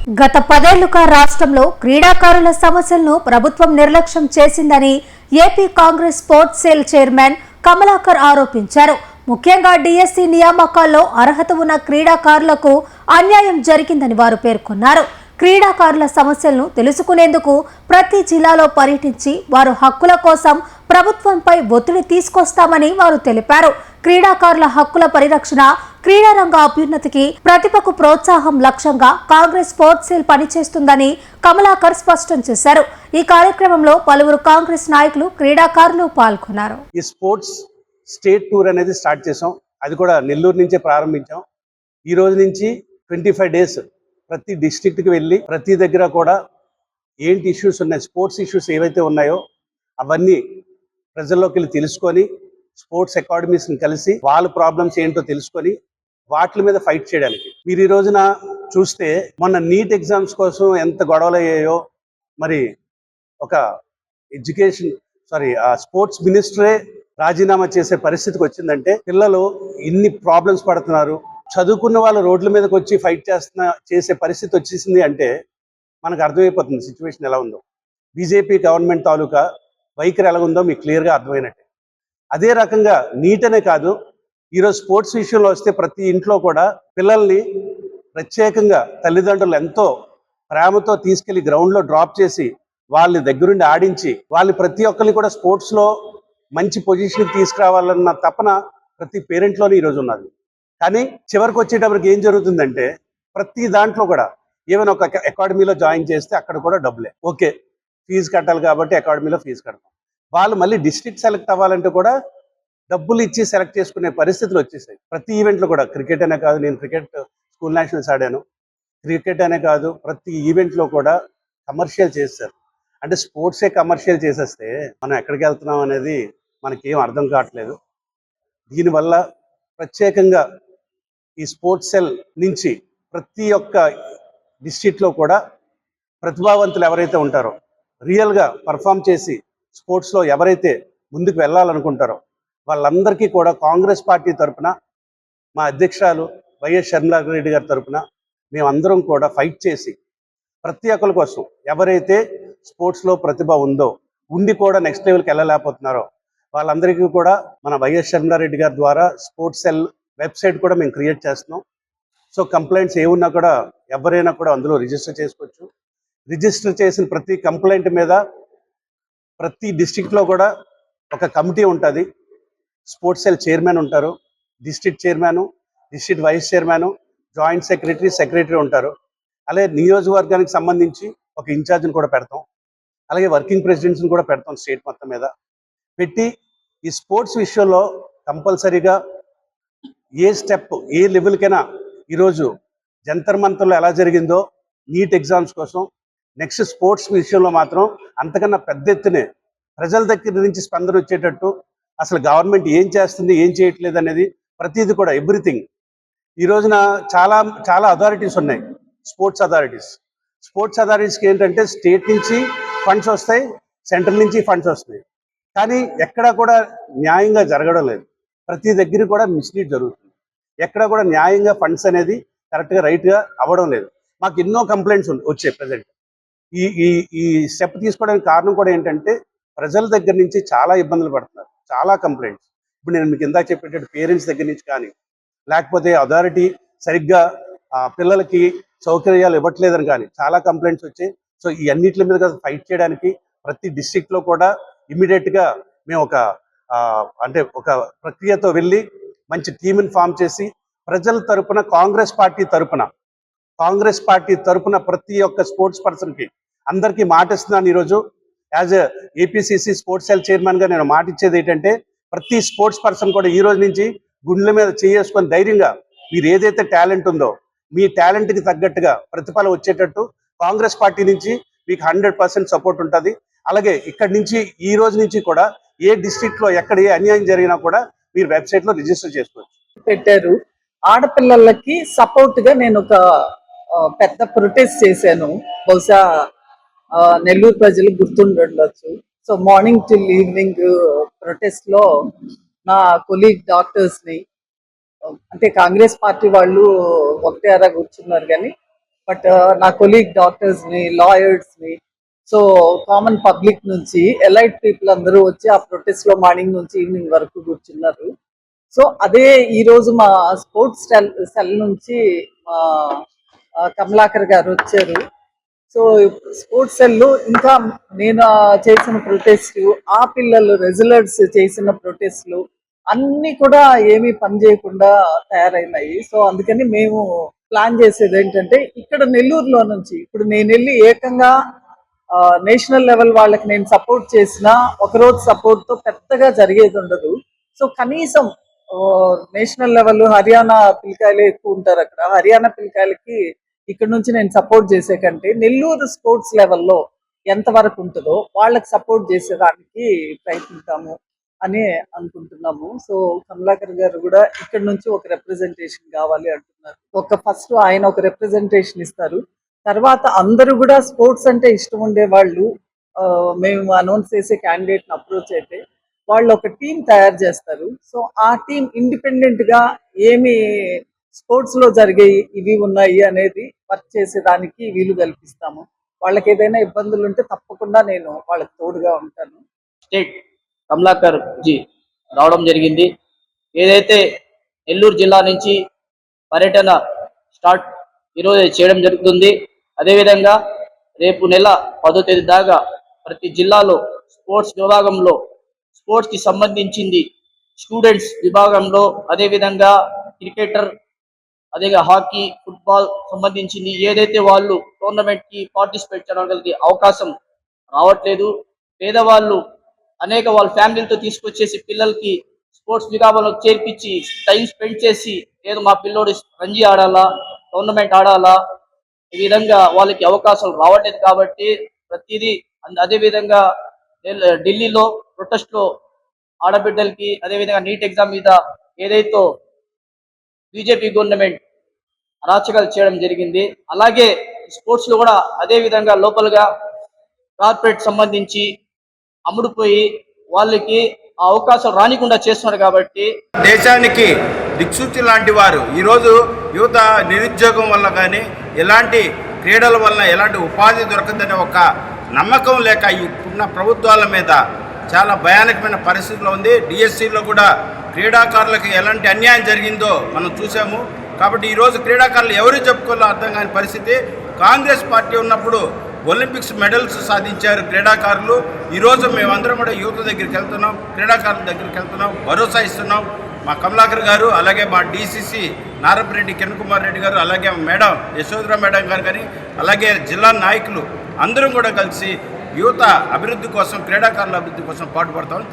గత 10 ఏళ్లుగా రాష్ట్రంలో క్రీడాకారుల సమస్యలను ప్రభుత్వం నిర్లక్ష్యం చేసిందని AP Congress sports cell chairman Kamalakar ఆరోపించారు. ముఖ్యంగా డిఎస్సి నియామకాల్లో అర్హత ఉన్న క్రీడాకారులకు అన్యాయం జరిగిందని వారు పేర్కొన్నారు. క్రీడాకారుల సమస్యలను తెలుసుకునేందుకు ప్రతి జిల్లాలో పర్యటించి వారు హక్కుల కోసం ప్రభుత్వంపై ఒత్తిడి తీసుకొస్తామని వారు తెలిపారు. క్రీడాకారుల హక్కుల పరిరక్షణ, క్రీడారంగ అభ్యున్నతికి, ప్రతిభకు ప్రోత్సాహం లక్ష్యంగా కాంగ్రెస్ స్పోర్ట్స్ సెల్ పనిచేస్తుందని కమలాకర్ స్పష్టం చేశారు. ఈ కార్యక్రమంలో పలువురు కాంగ్రెస్ నాయకులు, క్రీడాకారులు పాల్గొన్నారు. ఈ స్పోర్ట్స్ స్టేట్ టూర్ అనేది స్టార్ట్ చేసాం. అది కూడా నెల్లూరు నుంచే ప్రారంభించాం. ఈ రోజు నుంచి 25 డేస్ ప్రతి డిస్ట్రిక్ట్కి వెళ్ళి ప్రతి దగ్గర కూడా ఏంటి ఇష్యూస్ ఉన్నాయి, స్పోర్ట్స్ ఇష్యూస్ ఏవైతే ఉన్నాయో అవన్నీ ప్రజల్లోకి వెళ్ళి తెలుసుకొని, స్పోర్ట్స్ అకాడమీస్ని కలిసి వాళ్ళ ప్రాబ్లమ్స్ ఏంటో తెలుసుకొని వాటి మీద ఫైట్ చేయడానికి. మీరు ఈ రోజున చూస్తే మొన్న నీట్ ఎగ్జామ్స్ కోసం ఎంత గొడవలు అయ్యాయో, మరి ఒక స్పోర్ట్స్ మినిస్టరే రాజీనామా చేసే పరిస్థితికి వచ్చిందంటే పిల్లలు ఇన్ని ప్రాబ్లమ్స్ పడుతున్నారు. చదువుకున్న వాళ్ళు రోడ్ల మీదకి వచ్చి ఫైట్ చేసే పరిస్థితి వచ్చేసింది అంటే మనకు అర్థమైపోతుంది సిచ్యువేషన్ ఎలా ఉందో. బీజేపీ గవర్నమెంట్ తాలూకా వైఖరి ఎలా ఉందో మీకు క్లియర్గా అర్థమైనట్టే. అదే రకంగా నీట్ అనే కాదు, ఈరోజు స్పోర్ట్స్ విషయంలో వస్తే ప్రతి ఇంట్లో కూడా పిల్లల్ని ప్రత్యేకంగా తల్లిదండ్రులు ఎంతో ప్రేమతో తీసుకెళ్లి గ్రౌండ్లో డ్రాప్ చేసి వాళ్ళ దగ్గరుండి ఆడించి వాళ్ళు ప్రతి ఒక్కరిని కూడా స్పోర్ట్స్లో మంచి పొజిషన్కి తీసుకురావాలన్న తపన ప్రతి పేరెంట్లోనే ఈరోజు ఉన్నది. కానీ చివరికి వచ్చేటప్పటికి ఏం జరుగుతుందంటే ప్రతి దాంట్లో కూడా ఈవెన్ ఒక అకాడమీలో జాయిన్ చేస్తే అక్కడ కూడా డబ్బులే. ఓకే, ఫీజు కట్టాలి కాబట్టి అకాడమీలో ఫీజు కడతాం. వాళ్ళు మళ్ళీ డిస్ట్రిక్ట్ సెలెక్ట్ అవ్వాలంటే కూడా డబ్బులు ఇచ్చి సెలెక్ట్ చేసుకునే పరిస్థితులు వచ్చేసాయి. ప్రతి ఈవెంట్లో కూడా క్రికెట్ అనే కాదు, నేను క్రికెట్ స్కూల్ నేషనల్స్ ఆడాను. క్రికెట్ అనే కాదు, ప్రతి ఈవెంట్లో కూడా కమర్షియల్ చేస్తారు. అంటే స్పోర్ట్సే కమర్షియల్ చేసేస్తే మనం ఎక్కడికి వెళ్తున్నాం అనేది మనకేం అర్థం కావట్లేదు. దీనివల్ల ప్రత్యేకంగా ఈ స్పోర్ట్స్ సెల్ నుంచి ప్రతి ఒక్క డిస్ట్రిక్ట్లో కూడా ప్రతిభావంతులు ఎవరైతే ఉంటారో, రియల్గా పర్ఫామ్ చేసి స్పోర్ట్స్లో ఎవరైతే ముందుకు వెళ్ళాలనుకుంటారో వాళ్ళందరికీ కూడా కాంగ్రెస్ పార్టీ తరఫున, మా అధ్యక్షురాలు వైఎస్ షర్మిలారెడ్డి గారి తరఫున మేమందరం కూడా ఫైట్ చేసి ప్రతి ఒక్కరి కోసం ఎవరైతే స్పోర్ట్స్లో ప్రతిభ ఉందో, ఉండి కూడా నెక్స్ట్ లెవెల్కి వెళ్ళలేకపోతున్నారో వాళ్ళందరికీ కూడా మన వైఎస్ షర్మిలారెడ్డి గారి ద్వారా స్పోర్ట్స్ సెల్ వెబ్సైట్ కూడా మేము క్రియేట్ చేస్తున్నాం. సో కంప్లైంట్స్ ఏమున్నా కూడా ఎవరైనా కూడా అందులో రిజిస్టర్ చేసుకోవచ్చు. రిజిస్టర్ చేసిన ప్రతి కంప్లైంట్ మీద ప్రతి డిస్ట్రిక్ట్లో కూడా ఒక కమిటీ ఉంటుంది. స్పోర్ట్స్ సెల్ చైర్మన్ ఉంటారు, district chairman, district vice chairman, joint secretary ఉంటారు. అలాగే నియోజకవర్గానికి సంబంధించి ఒక ఇన్ఛార్జ్ని కూడా పెడతాం. అలాగే వర్కింగ్ ప్రెసిడెంట్స్ని కూడా పెడతాం స్టేట్ మొత్తం మీద పెట్టి ఈ స్పోర్ట్స్ విషయంలో కంపల్సరీగా ఏ స్టెప్ ఏ లెవెల్కైనా ఈరోజు జంతర్ మంతర్లో ఎలా జరిగిందో నీట్ ఎగ్జామ్స్ కోసం నెక్స్ట్ స్పోర్ట్స్ విషయంలో మాత్రం అంతకన్నా పెద్ద ఎత్తునే ప్రజల దగ్గర నుంచి స్పందన వచ్చేటట్టు అసలు గవర్నమెంట్ ఏం చేస్తుంది, ఏం చేయట్లేదు అనేది ప్రతిదీ కూడా ఎవ్రీథింగ్. ఈ రోజున చాలా చాలా అథారిటీస్ ఉన్నాయి. స్పోర్ట్స్ అథారిటీస్కి ఏంటంటే స్టేట్ నుంచి ఫండ్స్ వస్తాయి, సెంట్రల్ నుంచి ఫండ్స్ వస్తాయి. కానీ ఎక్కడా కూడా న్యాయంగా జరగడం లేదు. ప్రతి దగ్గర కూడా మిస్లీడ్ జరుగుతుంది. ఎక్కడ కూడా న్యాయంగా ఫండ్స్ అనేది కరెక్ట్గా రైట్గా అవ్వడం లేదు. మాకు ఎన్నో కంప్లైంట్స్ వచ్చాయి ప్రజెంట్. ఈ స్టెప్ తీసుకోవడానికి కారణం కూడా ఏంటంటే ప్రజల దగ్గర నుంచి చాలా ఇబ్బందులు పడుతున్నారు, చాలా కంప్లైంట్స్. ఇప్పుడు నేను మీకు ఇందాక చెప్పేటట్టు పేరెంట్స్ దగ్గర నుంచి కానీ, లేకపోతే అథారిటీ సరిగ్గా పిల్లలకి సౌకర్యాలు ఇవ్వట్లేదని కానీ చాలా కంప్లైంట్స్ వచ్చాయి. సో ఈ అన్నిటి మీద ఫైట్ చేయడానికి ప్రతి డిస్ట్రిక్ట్లో కూడా ఇమీడియట్గా మేము ఒక ప్రక్రియతో వెళ్ళి మంచి టీంని ఫామ్ చేసి ప్రజల తరపున కాంగ్రెస్ పార్టీ తరపున ప్రతి ఒక్క స్పోర్ట్స్ పర్సన్కి అందరికీ మాట ఇస్తున్నాను. ఈరోజు యాజ్ ఏపీసీసీ స్పోర్ట్స్ సెల్ చైర్మన్గా నేను మాట ఇచ్చేది ఏంటంటే ప్రతి స్పోర్ట్స్ పర్సన్ కూడా ఈ రోజు నుంచి గుండెల మీద చేసుకొని ధైర్యంగా మీరు ఏదైతే టాలెంట్ ఉందో మీ టాలెంట్కి తగ్గట్టుగా ప్రతిఫలం వచ్చేటట్టు కాంగ్రెస్ పార్టీ నుంచి మీకు 100% సపోర్ట్ ఉంటుంది. అలాగే ఇక్కడి నుంచి ఈ రోజు నుంచి కూడా ఏ డిస్ట్రిక్ట్లో ఎక్కడ ఏ అన్యాయం జరిగినా కూడా మీరు వెబ్సైట్లో రిజిస్టర్ చేసుకోవచ్చు. పెట్టారు. ఆడపిల్లలకి సపోర్ట్ గా నేను ఒక పెద్ద ప్రొటెస్ట్ చేశాను. బహుశా నెల్లూరు ప్రజలు గుర్తుండొచ్చు. So morning till evening protest లో నా కొలీగ్ డాక్టర్స్ ని, అంటే కాంగ్రెస్ పార్టీ వాళ్ళు ఒకటే అలా కూర్చున్నారు, కానీ బట్ నా కొలీగ్ డాక్టర్స్ని, లాయర్స్ని, సో కామన్ పబ్లిక్ నుంచి ఎలైట్ పీపుల్ అందరూ వచ్చి ఆ ప్రొటెస్ట్ లో మార్నింగ్ నుంచి ఈవినింగ్ వరకు కూర్చున్నారు. సో అదే ఈ రోజు మా స్పోర్ట్స్ సెల్ నుంచి మా కమలాకర్ గారు వచ్చారు. సో స్పోర్ట్స్ సెల్ ఇంకా నేను చేసిన ప్రొటెస్ట్, ఆ పిల్లలు రెజ్యులర్స్ చేసిన ప్రొటెస్ట్లు అన్ని కూడా ఏమీ పని చేయకుండా తయారైనాయి. సో అందుకని మేము ప్లాన్ చేసేది ఏంటంటే ఇక్కడ నెల్లూరులో నుంచి ఇప్పుడు నేను వెళ్ళి ఏకంగా నేషనల్ లెవెల్ వాళ్ళకి నేను సపోర్ట్ చేసిన ఒకరోజు సపోర్ట్ తో పెద్దగా జరిగేది ఉండదు. సో కనీసం నేషనల్ లెవెల్ హర్యానా పిల్లకాయలే ఎక్కువ ఉంటారు అక్కడ. హర్యానా పిల్లకాయలకి ఇక్కడ నుంచి నేను సపోర్ట్ చేసే కంటే నెల్లూరు స్పోర్ట్స్ లెవెల్లో ఎంత వరకు ఉంటుందో వాళ్ళకి సపోర్ట్ చేసేదానికి ప్రయత్నిద్దాము అని అనుకుంటున్నాము. సో కమలాకర్ గారు కూడా ఇక్కడ నుంచి ఒక రిప్రజెంటేషన్ కావాలి అంటున్నారు. ఫస్ట్ ఆయన ఒక రిప్రజెంటేషన్ ఇస్తారు. తర్వాత అందరూ కూడా స్పోర్ట్స్ అంటే ఇష్టం ఉండే వాళ్ళు మేము అనౌన్స్ చేసే క్యాండిడేట్ని అప్రోచ్ అయితే వాళ్ళు ఒక టీం తయారు చేస్తారు. సో ఆ టీం ఇండిపెండెంట్ గా ఏమి స్పోర్ట్స్ లో జరిగే ఇవి ఉన్నాయి అనేది వర్క్ చేసేదానికి వీలు కల్పిస్తాము. వాళ్ళకి ఏదైనా ఇబ్బందులు ఉంటే తప్పకుండా నేను వాళ్ళకి తోడుగా ఉంటాను. స్టేట్ కమలాకర్ జీ రావడం జరిగింది. ఏదైతే నెల్లూరు జిల్లా నుంచి పర్యటన స్టార్ట్ ఈరోజు చేయడం జరుగుతుంది. అదేవిధంగా రేపు నెల 10వ తేదీ దాకా ప్రతి జిల్లాలో స్పోర్ట్స్ విభాగంలో స్పోర్ట్స్కి సంబంధించింది స్టూడెంట్స్ విభాగంలో, అదేవిధంగా క్రికెటర్, అదే హాకీ, ఫుట్బాల్ సంబంధించింది ఏదైతే వాళ్ళు టోర్నమెంట్కి పార్టిసిపేట్ చేయడానికి అవకాశం రావట్లేదు, పేదవాళ్ళు అనేక వాళ్ళ ఫ్యామిలీలతో తీసుకొచ్చేసి పిల్లలకి స్పోర్ట్స్ విభాగంలో చేర్పించి టైం స్పెండ్ చేసి లేదు మా పిల్లోడు రంజీ ఆడాలా, టోర్నమెంట్ ఆడాలా, ఈ విధంగా వాళ్ళకి అవకాశం రావట్లేదు. కాబట్టి ప్రతిదీ అదేవిధంగా ఢిల్లీలో ప్రొటెస్ట్లో ఆడబిడ్డలకి, అదేవిధంగా నీట్ ఎగ్జామ్ మీద ఏదైతే బీజేపీ గవర్నమెంట్ అరాచకాలు చేయడం జరిగింది, అలాగే స్పోర్ట్స్ లో కూడా అదే విధంగా లోపలగా కార్పొరేట్ సంబంధించి అమ్ముడుపోయి వాళ్ళకి ఆ అవకాశం రానికుండా చేస్తున్నారు. కాబట్టి దేశానికి దిక్సూచి లాంటి వారు ఈరోజు యువత నిరుద్యోగం వల్ల కానీ ఎలాంటి క్రీడల వల్ల ఎలాంటి ఉపాధి దొరకదనే ఒక నమ్మకం లేక ఇప్పుడున్న ప్రభుత్వాల మీద చాలా భయానకమైన పరిస్థితిలో ఉంది. డిఎస్సిలో కూడా క్రీడాకారులకు ఎలాంటి అన్యాయం జరిగిందో మనం చూసాము. కాబట్టి ఈరోజు క్రీడాకారులు ఎవరు చెప్పుకోవాలో అర్థం కాని పరిస్థితి. కాంగ్రెస్ పార్టీ ఉన్నప్పుడు ఒలింపిక్స్ మెడల్స్ సాధించారు క్రీడాకారులు. ఈరోజు మేమందరం కూడా యువత దగ్గరికి వెళ్తున్నాం, క్రీడాకారుల దగ్గరికి వెళ్తున్నాం, భరోసా ఇస్తున్నాం. మా కమలాకర్ గారు, అలాగే మా డీసీసీ నారపరెడ్డి కిరణ్ కుమార్ రెడ్డి గారు, అలాగే మేడం యశోధరా మేడం గారు కానీ, అలాగే జిల్లా నాయకులు అందరం కూడా కలిసి యువత అభివృద్ధి కోసం, క్రీడాకారుల అభివృద్ధి కోసం పాటుపడతామని